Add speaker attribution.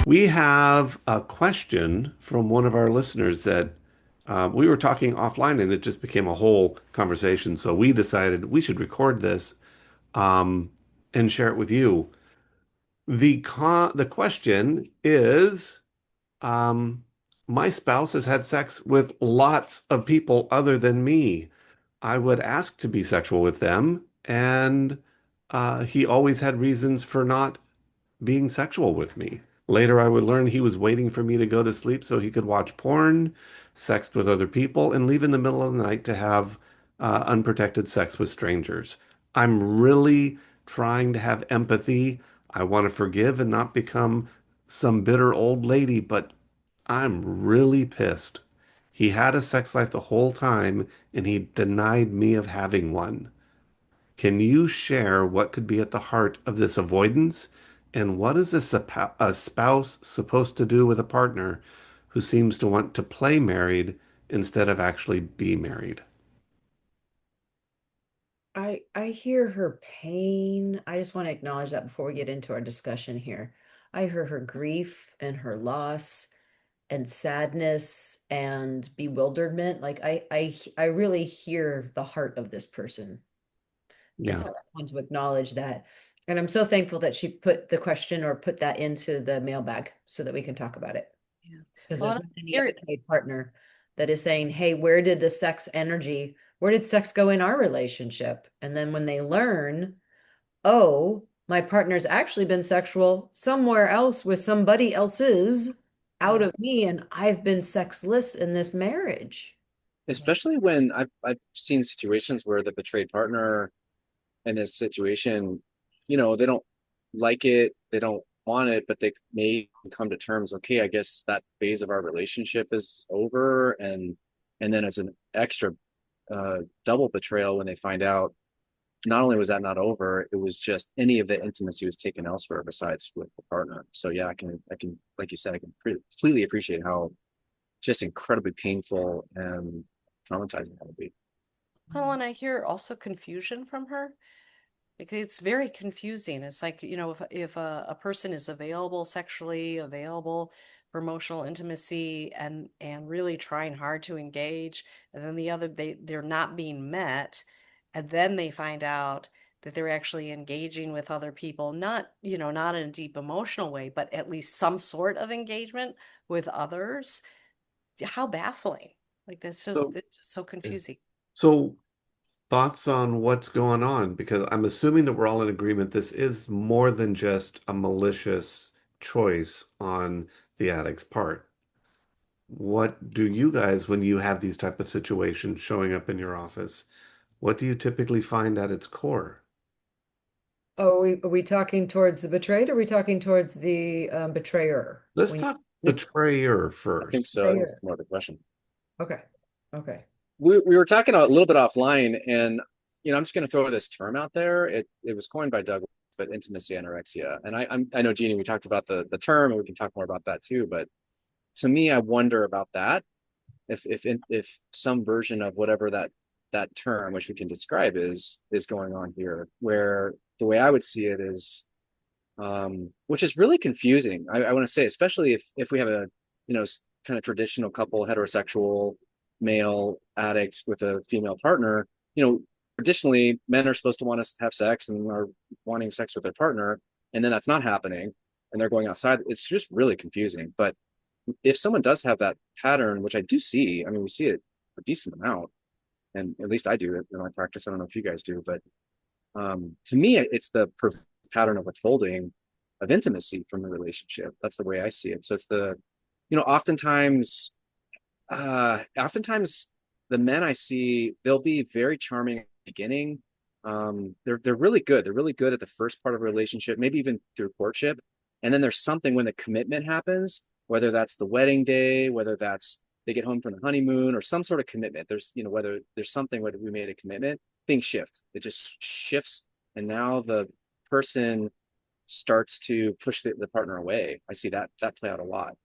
Speaker 1: We have a question from one of our listeners that we were talking offline and it just became a whole conversation. So we decided we should record this and share it with you. The question is, um, my spouse has had sex with lots of people other than me. I would ask to be sexual with them, and he always had reasons for not being sexual with me. Later, I would learn he was waiting for me to go to sleep so he could watch porn, sext with other people, and leave in the middle of the night to have unprotected sex with strangers. I'm really trying to have empathy. I want to forgive and not become some bitter old lady, but I'm really pissed. He had a sex life the whole time, and he denied me of having one. Can you share what could be at the heart of this avoidance? And what is a spouse supposed to do with a partner who seems to want to play married instead of actually be married?
Speaker 2: I hear her pain. I just want to acknowledge that before we get into our discussion here. I hear her grief and her loss and sadness and bewilderment. Like I really hear the heart of this person. And
Speaker 1: Yeah.
Speaker 2: so I want to acknowledge that. And I'm so thankful that she put the question or put that into the mailbag so that we can talk about it.
Speaker 3: Yeah.
Speaker 2: Because
Speaker 3: Well,
Speaker 2: there's
Speaker 3: and I
Speaker 2: not any
Speaker 3: hear
Speaker 2: other
Speaker 3: it.
Speaker 2: paid partner that is saying, hey, where did the sex energy, where did sex go in our relationship? And then when they learn, oh, my partner's actually been sexual somewhere else with somebody else's out
Speaker 3: Yeah.
Speaker 2: of me, and I've been sexless in this marriage.
Speaker 3: Yeah.
Speaker 4: Especially when I've seen situations where the betrayed partner in this situation, they don't like it, they don't want it, but they may come to terms, okay, I guess that phase of our relationship is over, and then it's an extra double betrayal when they find out not only was that not over, it was just any of the intimacy was taken elsewhere besides with the partner. So yeah, I can, like you said, I can completely appreciate how just incredibly painful and traumatizing that would be.
Speaker 3: Well, and I hear also confusion from her because it's very confusing. It's like, if a person is available sexually, available for emotional intimacy and really trying hard to engage, and then they're not being met, and then they find out that they're actually engaging with other people, not in a deep emotional way, but at least some sort of engagement with others. How baffling. Like
Speaker 1: So,
Speaker 3: that's just so
Speaker 1: yeah.
Speaker 3: confusing.
Speaker 1: So thoughts on what's going on? Because I'm assuming that we're all in agreement this is more than just a malicious choice on the addict's part. What do you guys, when you have these type of situations showing up in your office, what do you typically find at its core?
Speaker 2: Oh, are we talking towards the betrayed or are we talking towards the betrayer?
Speaker 1: Let's
Speaker 2: When
Speaker 1: talk
Speaker 2: you
Speaker 1: betrayer
Speaker 4: I think
Speaker 1: first.
Speaker 4: so. I think it's
Speaker 2: betrayer.
Speaker 4: more of the question.
Speaker 2: Okay. Okay.
Speaker 4: We were talking a little bit offline, and I'm just going to throw this term out there. It was coined by Doug, but intimacy anorexia. And I know, Jeannie, we talked about the term, and we can talk more about that too. But to me, I wonder about that. If some version of whatever that term, which we can describe, is going on here, where the way I would see it is, which is really confusing. I want to say, especially if we have a kind of traditional couple, heterosexual male addict with a female partner. Traditionally men are supposed to want to have sex and are wanting sex with their partner, and then that's not happening, and they're going outside. It's just really confusing. But if someone does have that pattern, which I do see, I mean, we see it a decent amount, and at least I do it in my practice. I don't know if you guys do, but to me, it's the pattern of withholding of intimacy from the relationship. That's the way I see it. So it's oftentimes, oftentimes the men I see, they'll be very charming at the beginning. They're really good. They're really good at the first part of a relationship, maybe even through courtship. And then there's something when the commitment happens, whether that's the wedding day, whether that's they get home from the honeymoon or some sort of commitment. Whether there's something, whether we made a commitment, things shift. It just shifts. And now the person starts to push the partner away. I see that play out a lot.